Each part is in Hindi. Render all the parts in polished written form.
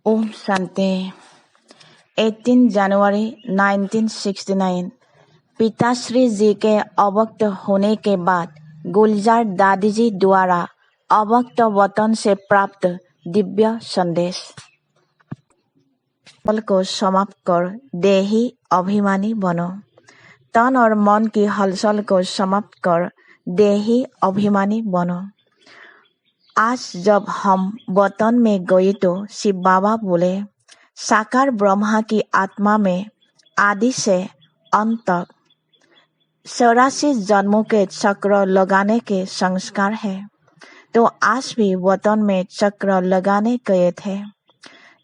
ओम शांति। 18 जनवरी 1969 पिताश्री जी के अवक्त होने के बाद गुलजार दादी जी द्वारा अवक्त वतन से प्राप्त दिव्य संदेश। फल को समाप्त कर देही अभिमानी बनो। तन और मन की हलचल को समाप्त कर देही अभिमानी बनो। आज जब हम वतन में गए तो शिव बाबा बोले, साकार ब्रह्मा की आत्मा में आदि से अंत तक 84 जन्मों के चक्र लगाने के संस्कार है। तो आज भी वतन में चक्र लगाने गए थे।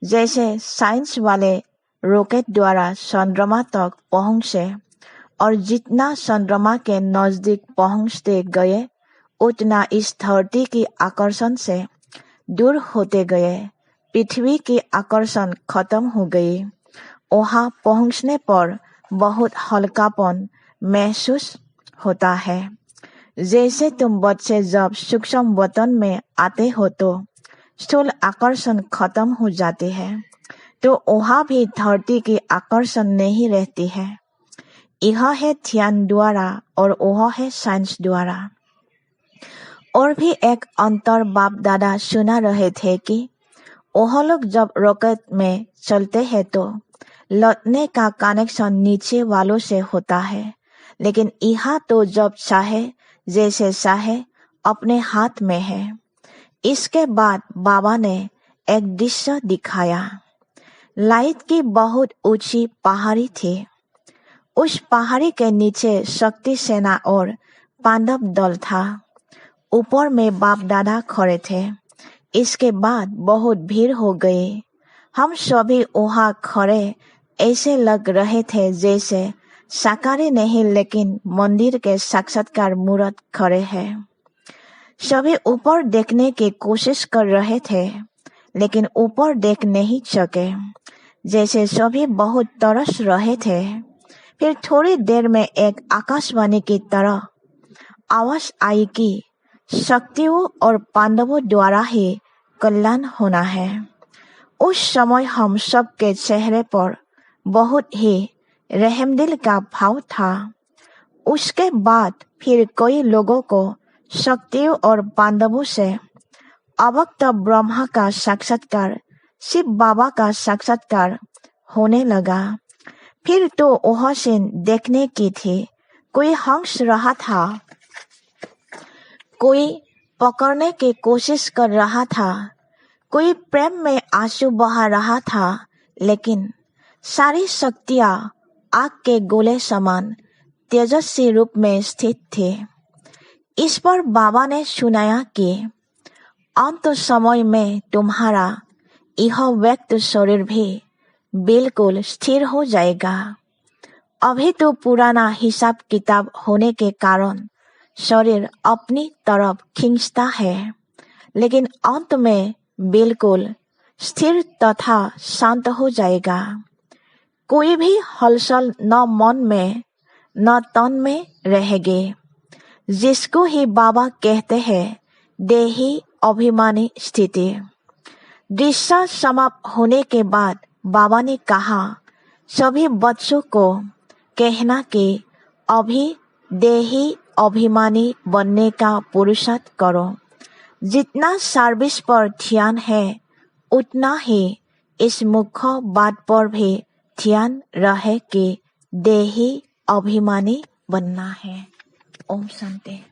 जैसे साइंस वाले रॉकेट द्वारा चंद्रमा तक पहुंचे और जितना चंद्रमा के नजदीक पहुंचते गए उतना इस धरती की आकर्षण से दूर होते गए। पृथ्वी की आकर्षण खत्म हो गई। वहां पहुंचने पर बहुत हल्कापन महसूस होता है। जैसे तुम बच्चे जब सूक्ष्म वतन में आते हो तो स्थूल आकर्षण खत्म हो जाती है, तो वहां भी धरती की आकर्षण नहीं रहती है। यह है ध्यान द्वारा और वह है साइंस द्वारा। और भी एक अंतर बाप दादा सुना रहे थे कि वह लोग जब रॉकेट में चलते हैं तो लौटने का कनेक्शन नीचे वालों से होता है, लेकिन यहाँ तो जब चाहे जैसे चाहे अपने हाथ में है। इसके बाद बाबा ने एक दृश्य दिखाया। लाइट की बहुत ऊंची पहाड़ी थी। उस पहाड़ी के नीचे शक्ति सेना और पांडव दल था। ऊपर में बाप दादा खड़े थे। इसके बाद बहुत भीड़ हो गई। हम सभी वहां खड़े ऐसे लग रहे थे जैसे साकारी नहीं लेकिन मंदिर के साक्षात्कार मूर्त खड़े हैं। सभी ऊपर देखने की कोशिश कर रहे थे, लेकिन ऊपर देख नहीं सके। जैसे सभी बहुत तरस रहे थे। फिर थोड़ी देर में एक आकाशवाणी की तरह आवाज आई कि शक्तियों और पांडवों द्वारा ही कल्याण होना है। उस समय हम सब के चेहरे पर बहुत ही रहमदिल का भाव था। उसके बाद फिर कई लोगों को शक्तियों और पांडवों से अवक्त ब्रह्मा का साक्षात्कार, शिव बाबा का साक्षात्कार होने लगा। फिर तो वह सीन देखने की थी। कोई हंस रहा था, कोई पकड़ने की कोशिश कर रहा था, कोई प्रेम में आंसू बहा रहा था, लेकिन सारी शक्तियां आग के गोले समान तेजस्वी रूप में स्थित थी। इस पर बाबा ने सुनाया कि अंत समय में तुम्हारा यह व्यक्त शरीर भी बिल्कुल स्थिर हो जाएगा। अभी तो पुराना हिसाब किताब होने के कारण शरीर अपनी तरफ खींचता है, लेकिन अंत में बिल्कुल स्थिर तथा शांत हो जाएगा। कोई भी हलचल न मन में न तन में रहेगी, जिसको ही बाबा कहते हैं देही अभिमानी स्थिति। दृश्य समाप्त होने के बाद बाबा ने कहा, सभी बच्चों को कहना कि अभी देही अभिमानी बनने का पुरुषार्थ करो। जितना सर्विस पर ध्यान है उतना ही इस मुख्य बात पर भी ध्यान रहे कि देही अभिमानी बनना है। ओम शांति।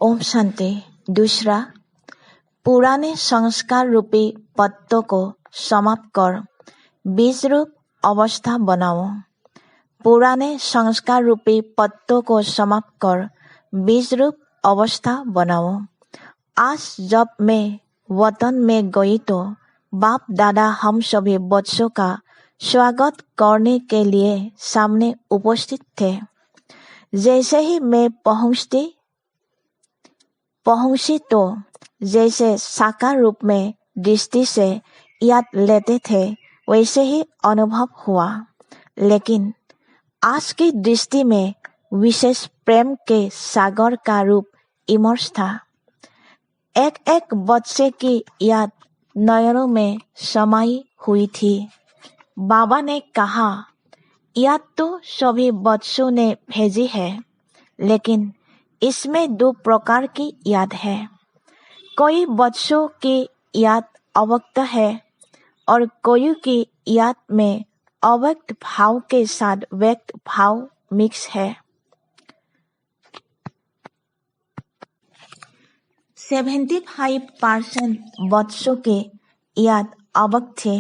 ओम शांति। दूसरा, पुराने संस्कार रूपी पत्तों को समाप्त कर बीज रूप अवस्था बनाओ। पुराने संस्कार रूपी पत्तों को समाप्त कर बीज रूप अवस्था बनाओ। आज जब मैं वतन में गई तो बाप दादा हम सभी बच्चों का स्वागत करने के लिए सामने उपस्थित थे। जैसे ही मैं पहुंची तो जैसे साकार रूप में दृष्टि से याद लेते थे वैसे ही अनुभव हुआ, लेकिन आज की दृष्टि में विशेष प्रेम के सागर का रूप इमर्स था। एक एक बच्चे की याद नयनों में समाई हुई थी। बाबा ने कहा, याद तो सभी बच्चों ने भेजी है, लेकिन इसमें दो प्रकार की याद है। कोई बच्चों की याद अव्यक्त है और कोई की याद में अव्यक्त भाव के साथ व्यक्त भाव मिक्स है। 75% बच्चों के याद अव्यक्त थे,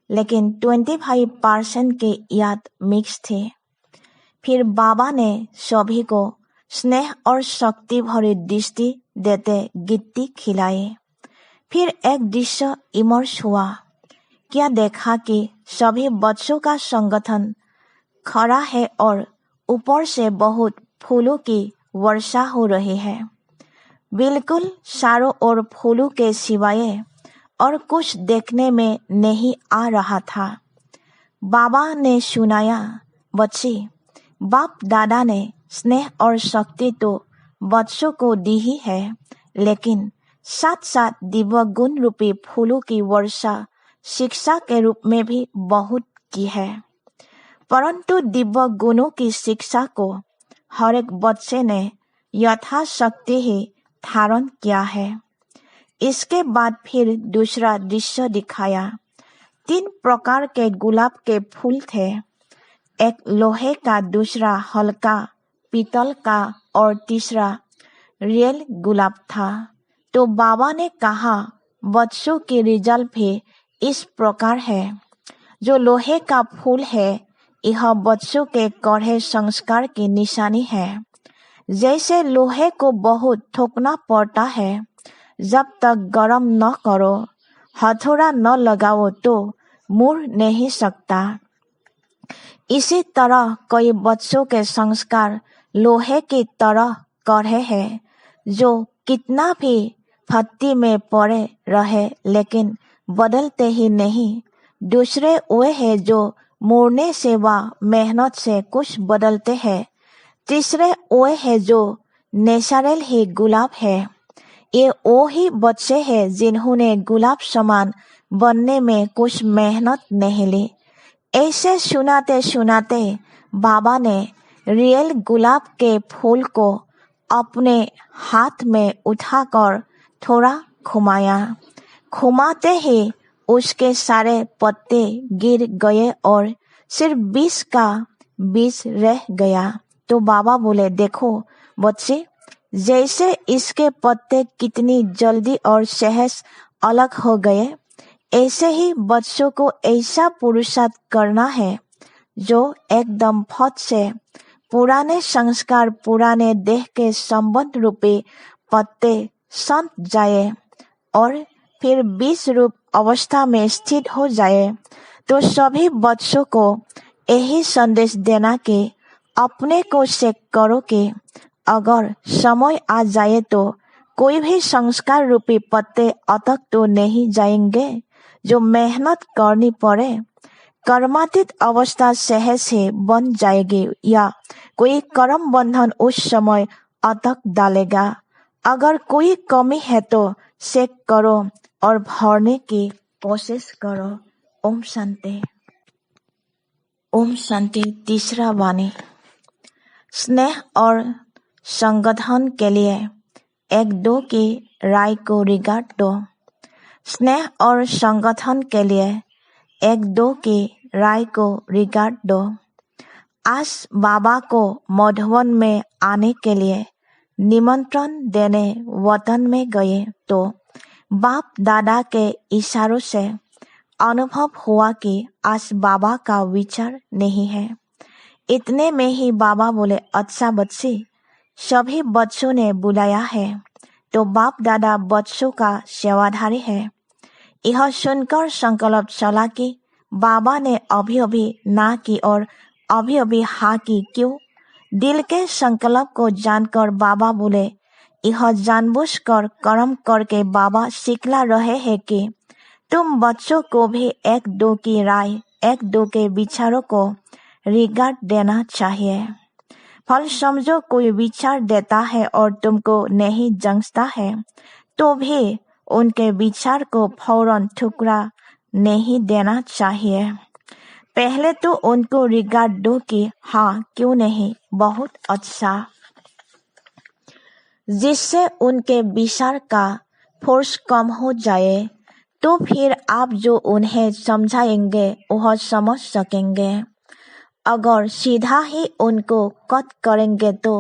लेकिन 25% के याद मिक्स थे। फिर बाबा ने सभी को स्नेह और शक्ति भरी दृष्टि देते गिट्टी खिलाई। फिर एक दृश्य इमर्स हुआ। क्या देखा कि सभी बच्चों का संगठन खड़ा है और ऊपर से बहुत फूलों की वर्षा हो रही है। बिल्कुल चारों ओर फूलों के सिवाय और कुछ देखने में नहीं आ रहा था। बाबा ने सुनाया, बच्ची, बाप दादा ने स्नेह और शक्ति तो बच्चों को दी ही है, लेकिन साथ साथ दिव्य गुण रूपी फूलों की वर्षा शिक्षा के रूप में भी बहुत की है। परंतु दिव्य गुणों की शिक्षा को हर एक बच्चे ने यथाशक्ति ही धारण किया है। इसके बाद फिर दूसरा दृश्य दिखाया। 3 प्रकार के गुलाब के फूल थे, एक लोहे का, दूसरा हल्का पीतल का और तीसरा रियल गुलाब था। तो बाबा ने कहा, बच्चों की रिजल्ट भी इस प्रकार है। जो लोहे का फूल है, यह बच्चों के कड़े संस्कार की निशानी है। जैसे लोहे को बहुत ठोकना पड़ता है, जब तक गरम न करो, हथौड़ा न लगाओ तो मुड़ नहीं सकता। इसी तरह कई बच्चों के संस्कार लोहे की तरह कड़े हैं, जो कितना भी भट्टी में पड़े रहे लेकिन बदलते ही नहीं। दूसरे वे हैं जो मुड़ने से व मेहनत से कुछ बदलते हैं। तीसरे वे हैं जो नेचुरल ही गुलाब है। ये वो ही बच्चे हैं जिन्होंने गुलाब समान बनने में कुछ मेहनत नहीं ली। ऐसे सुनाते सुनाते बाबा ने रियल गुलाब के फूल को अपने हाथ में उठाकर थोड़ा घुमाया। घुमाते ही उसके सारे पत्ते गिर गए और सिर्फ बीज का बीज रह गया। तो बाबा बोले, देखो बच्चे, जैसे इसके पत्ते कितनी जल्दी और सहज अलग हो गए, ऐसे ही बच्चों को ऐसा पुरुषार्थ करना है जो एकदम फट से पुराने संस्कार, पुराने देह के संबंध रूपी पत्ते संत जाए और फिर बीज रूप अवस्था में स्थित हो जाए। तो सभी बच्चों को यही संदेश देना कि अपने को चेक करो कि अगर समय आ जाए तो कोई भी संस्कार रूपी पत्ते अटक तो नहीं जाएंगे। जो मेहनत करनी पड़े, कर्मातीत अवस्था सहज से बन जाएगी या कोई कर्म बंधन उस समय अटक डालेगा। अगर कोई कमी है तो चेक करो और भरने की कोशिश करो। ओम शांति। ओम शांति। तीसरा वाणी। स्नेह और संगठन के लिए एक दो की राय को रिगार्ड दो। स्नेह और संगठन के लिए एक दो की राय को रिगार्ड दो। आज बाबा को मधुबन में आने के लिए निमंत्रण देने वतन में गए तो बाप दादा के इशारों से अनुभव हुआ कि आज बाबा का विचार नहीं है। इतने में ही बाबा बोले, अच्छा बच्चे, सभी बच्चों ने बुलाया है तो बाप दादा बच्चों का सेवाधारी है। यह सुनकर संकल्प चला कि बाबा ने अभी अभी ना की और अभी अभी हाँ की क्यों। दिल के संकल्प को जानकर बाबा बोले, यह जानबूझकर कर्म करके बाबा सिखला रहे हैं कि तुम बच्चों को भी एक दो की राय, एक दो के विचारों को रिगार्ड देना चाहिए। फल समझो कोई विचार देता है और तुमको नहीं जंचता है तो भी उनके विचार को फौरन ठुकरा नहीं देना चाहिए। पहले तो उनको रिगार्ड दो कि हाँ क्यों नहीं, बहुत अच्छा, जिससे उनके विचार का फोर्स कम हो जाए। तो फिर आप जो उन्हें समझाएंगे वह समझ सकेंगे। अगर सीधा ही उनको कट करेंगे तो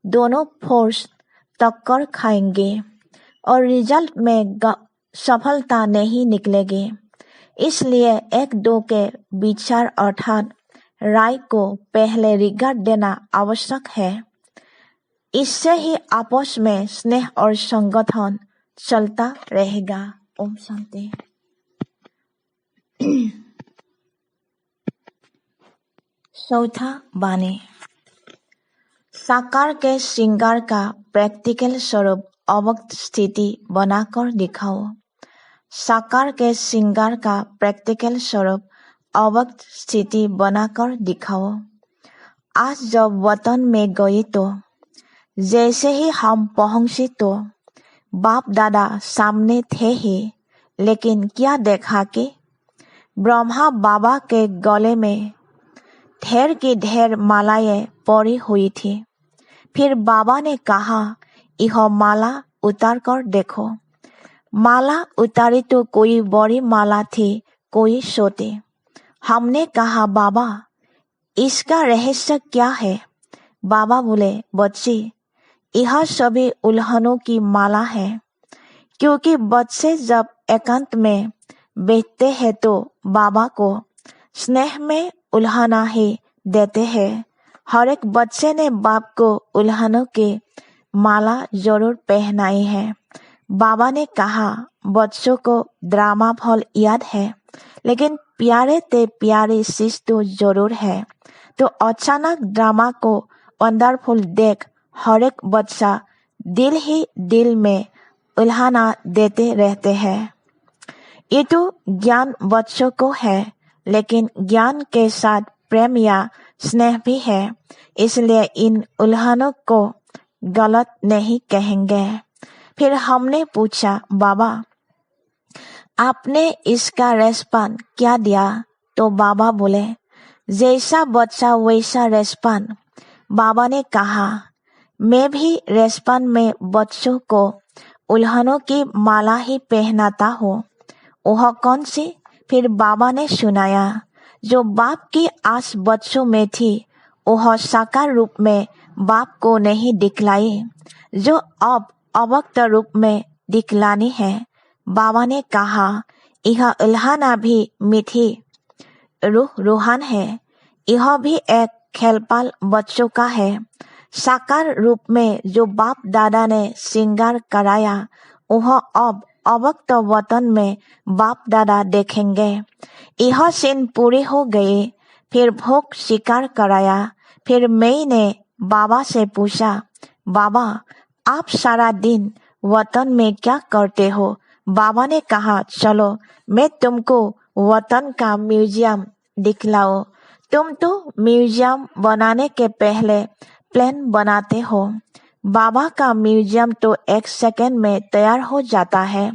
दोनों फोर्स टक्कर खाएंगे और रिजल्ट में सफलता नहीं निकलेगी। इसलिए एक दो के विचार अर्थात राय को पहले रिगार्ड देना आवश्यक है। इससे ही आपस में स्नेह और संगठन चलता रहेगा। ओम शांति। चौथा वाणी। साकार के श्रृंगार का प्रैक्टिकल स्वरूप अव्यक्त स्थिति बनाकर दिखाओ। साकार के श्रृंगार का प्रैक्टिकल स्वरूप अव्यक्त स्थिति बनाकर दिखाओ। आज जब वतन में गई तो जैसे ही हम पहुंचे तो बाप दादा सामने थे ही, लेकिन क्या देखा कि ब्रह्मा बाबा के गले में ढेर की ढेर मालाएं पड़ी हुई थी। फिर बाबा ने कहा, यह माला उतार कर देखो। माला उतारी तो कोई बड़ी माला थी, कोई छोटी। हमने कहा, बाबा इसका रहस्य क्या है? बाबा बोले, बच्ची यह सभी उल्हनों की माला है, क्योंकि बच्चे जब एकांत में बैठते हैं तो बाबा को स्नेह में उल्हाना ही देते हैं। हर एक बच्चे ने बाप को उल्हानों की माला जरूर पहनाई है। बाबा ने कहा, बच्चों को ड्रामा फल याद है, लेकिन प्यारे ते प्यारी चीज तो जरूर है। तो अचानक ड्रामा को वंडरफुल देख हर एक बच्चा दिल ही दिल में उल्हाना देते रहते हैं। ये तो ज्ञान बच्चों को है, लेकिन ज्ञान के साथ प्रेम या स्नेह भी है, इसलिए इन उल्हानों को गलत नहीं कहेंगे। फिर हमने पूछा, बाबा आपने इसका रेस्पॉन्स क्या दिया? तो बाबा बोले, जैसा बच्चा वैसा रेस्पॉन्स। बाबा ने कहा, मैं भी रेस्पॉन्स में बच्चों को उल्हानों की माला ही पहनाता हूँ। वह कौन सी? फिर बाबा ने सुनाया, जो बाप की आस बच्चों में थी वह साकार रूप में बाप को नहीं दिखलाई, जो अब अव्यक्त रूप में दिखलानी है। बाबा ने कहा, यह उल्हाना भी मीठी रूहान है, यह भी एक खेलपाल बच्चों का है। साकार रूप में जो बाप दादा ने श्रृंगार कराया वह अब अव्यक्त वतन में बाप दादा देखेंगे। यह सीन पूरी हो गई। फिर भोग शिकार कराया। फिर मैंने बाबा से पूछा, बाबा आप सारा दिन वतन में क्या करते हो? बाबा ने कहा, चलो मैं तुमको वतन का म्यूजियम दिखलाओ। तुम तो म्यूजियम बनाने के पहले प्लान बनाते हो। बाबा का म्यूजियम तो एक सेकंड में तैयार हो जाता है।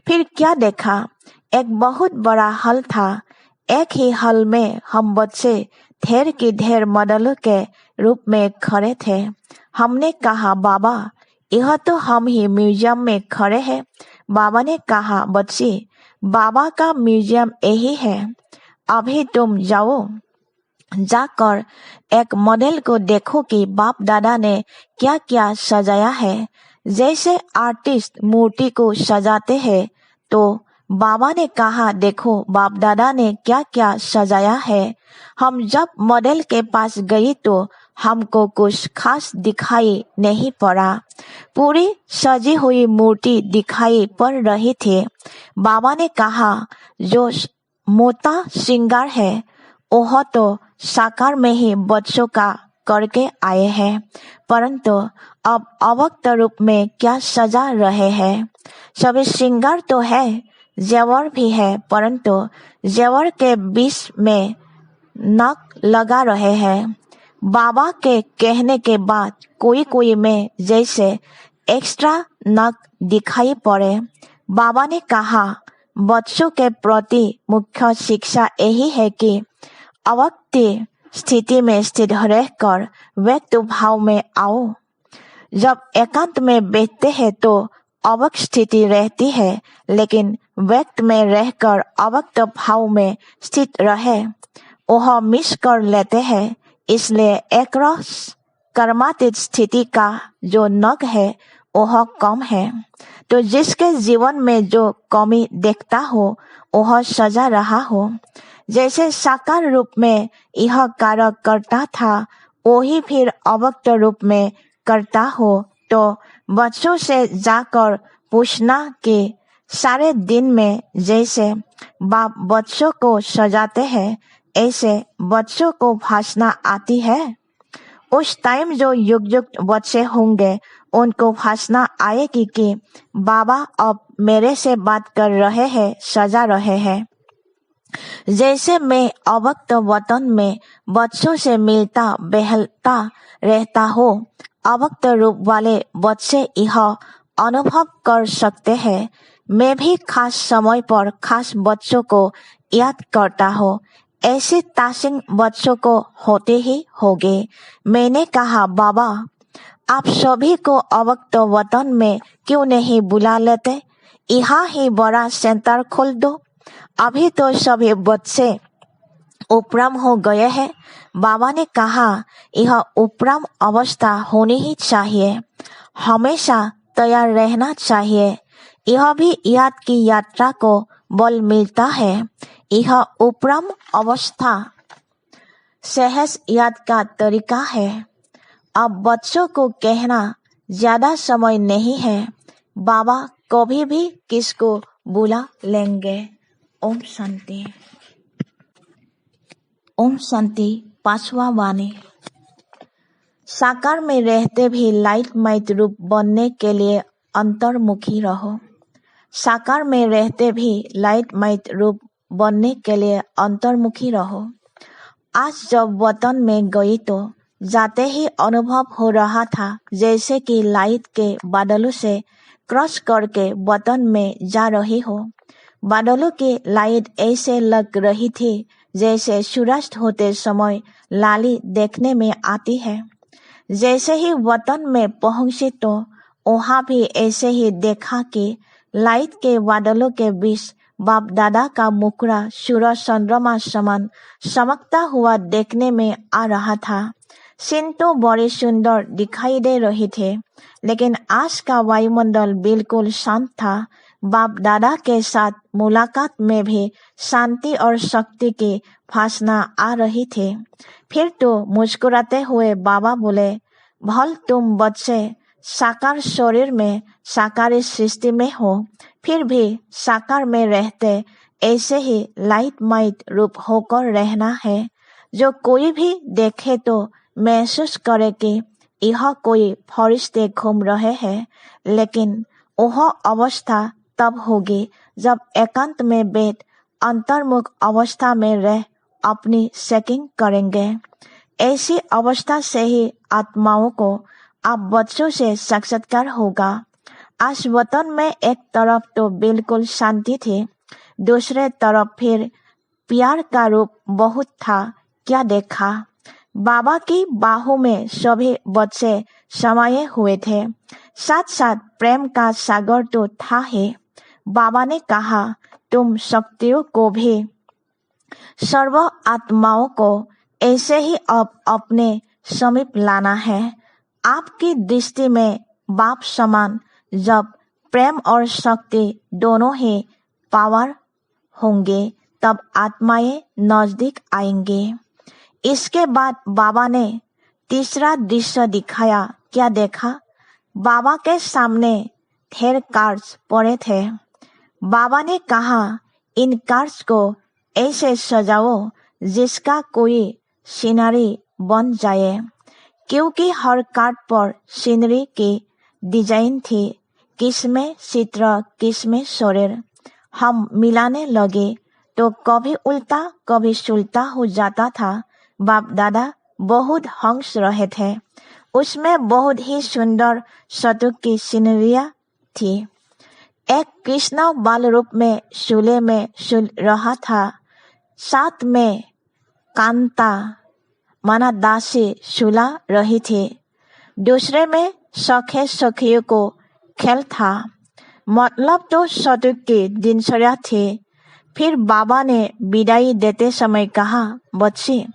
फिर क्या देखा? एक बहुत बड़ा हॉल था। एक ही हॉल में हम बच्चे ढेर की ढेर मॉडलों के रूप में खड़े थे। हमने कहा, बाबा यह तो हम ही म्यूजियम में खड़े हैं। बाबा ने कहा, बच्ची बाबा का म्यूजियम यही है। अभी तुम जाओ, जाकर एक मॉडल को देखो कि बाप दादा ने क्या क्या सजाया है। जैसे आर्टिस्ट मूर्ति को सजाते हैं, तो बाबा ने कहा, देखो बाप दादा ने क्या क्या सजाया है। हम जब मॉडल के पास गई तो हमको कुछ खास दिखाई नहीं पड़ा। पूरी सजी हुई मूर्ति दिखाई पड़ रही थी। बाबा ने कहा, जो मोटा श्रृंगार है वह तो साकार में ही बच्चों का करके आए हैं, परंतु अब अव्यक्त रूप में क्या सजा रहे हैं? सभी श्रृंगार तो है, जेवर भी है, परंतु जेवर के बीच में नक लगा रहे हैं। बाबा के कहने के बाद कोई कोई में जैसे एक्स्ट्रा नग दिखाई पड़े। बाबा ने कहा, बच्चों के प्रति मुख्य शिक्षा यही है कि अव्यक्त स्थिति में स्थित रहकर व्यक्त भाव में आओ। जब एकांत में बैठते हैं तो अव्यक्त स्थिति रहती है, लेकिन व्यक्त में रहकर अव्यक्त भाव में स्थित रहे वह मिस कर लेते हैं। इसलिए एक रस कर्मातीत स्थिति का जो नग है वह कम है। तो जिसके जीवन में जो कमी देखता हो वह सजा रहा हो। जैसे साकार रूप में यह कार्य करता था वही फिर अव्यक्त रूप में करता हो, तो बच्चों से जाकर पूछना कि सारे दिन में जैसे बाप बच्चों को सजाते हैं ऐसे बच्चों को भाषना आती है। उस टाइम जो युक्त बच्चे होंगे उनको भाषना आएगी कि बाबा अब मेरे से बात कर रहे हैं, सजा रहे हैं। जैसे मैं अव्यक्त वतन में बच्चों से मिलता बहलता रहता हूँ, अव्यक्त रूप वाले बच्चे यह अनुभव कर सकते हैं। मैं भी खास समय पर खास बच्चों को याद करता हूँ। ऐसे तासिंग बच्चों को होते ही होंगे। मैंने कहा, बाबा आप सभी को अव्यक्त वतन में क्यों नहीं बुला लेते? यहाँ ही बड़ा सेंटर खोल दो। अभी तो सभी बच्चे उपराम हो गए हैं। बाबा ने कहा, यह उपराम अवस्था होनी ही चाहिए, हमेशा तैयार रहना चाहिए। यह भी याद की यात्रा को बल मिलता है। यह उपराम अवस्था सहज याद का तरीका है। अब बच्चों को कहना ज्यादा समय नहीं है, बाबा कभी भी किसको बुला लेंगे। ओम शांति। ओम शांति। पांचवा वाणी। साकार में रहते भी लाइट माइट रूप बनने के लिए अंतर्मुखी रहो। साकार में रहते भी लाइट माइट रूप बनने के लिए अंतर्मुखी रहो। आज जब वतन में गई तो जाते ही अनुभव हो रहा था जैसे कि लाइट के बादलों से क्रॉस करके वतन में जा रही हो। बादलों की लाइट ऐसे लग रही थी जैसे सूर्यास्त होते समय लाली देखने में आती है। जैसे ही वतन में पहुंची तो वहां भी ऐसे ही देखा कि लाइट के बादलों के बीच बाप दादा का मुखड़ा सूरज चंद्रमा समान चमकता हुआ देखने में आ रहा था। सीन तो बड़े सुंदर दिखाई दे रहे थे, लेकिन आज का वायुमंडल बिल्कुल शांत था। बाप दादा के साथ मुलाकात में भी शांति और शक्ति की भाषा आ रही थी। फिर तो मुस्कुराते हुए बाबा बोले, भल तुम बच्चे साकार शरीर में साकार सृष्टि में हो, फिर भी साकार में रहते ऐसे ही लाइट माइट रूप होकर रहना है। जो कोई भी देखे तो महसूस करे कि यह कोई फरिश्ते घूम रहे हैं, लेकिन वह अवस्था तब होगी जब एकांत में बैठ अंतर्मुख अवस्था में रह अपनी चेकिंग करेंगे। ऐसी अवस्था से ही आत्माओं को आप बच्चों से साक्षात्कार होगा। आज वतन में एक तरफ तो बिल्कुल शांति थी, दूसरे तरफ फिर प्यार का रूप बहुत था। क्या देखा? बाबा की बाहों में सभी बच्चे समाये हुए थे, साथ साथ प्रेम का सागर तो था ही। बाबा ने कहा, तुम शक्तियों को भी सर्व आत्माओं को ऐसे ही अब अपने समीप लाना है। आपकी दृष्टि में बाप समान जब प्रेम और शक्ति दोनों ही पावर होंगे तब आत्माएं नजदीक आएंगे। इसके बाद बाबा ने तीसरा दृश्य दिखाया। क्या देखा? बाबा के सामने ढेर कार्ड्स पड़े थे। बाबा ने कहा, इन कार्ड्स को ऐसे सजाओ जिसका कोई सीनरी बन जाए, क्योंकि हर कार्ड पर सीनरी की डिजाइन थी, किसमें चित्र किसमें शरीर। हम मिलाने लगे तो कभी उल्टा कभी सुलटा हो जाता था। बाप दादा बहुत हंस रहे थे। उसमें बहुत ही सुंदर शतुक की सीनरियां थी। एक कृष्ण बाल रूप में शूले में सुल रहा था, साथ में कांता माना दासी सुला रही थी। दूसरे में सखे सखियों को खेल था। मतलब तो शतुक की दिनचर्या थी। फिर बाबा ने विदाई देते समय कहा, बच्ची,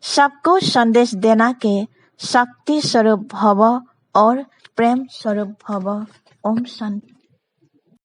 सबको संदेश देना कि शक्ति स्वरूप भव और प्रेम स्वरूप भव। ओम शांति।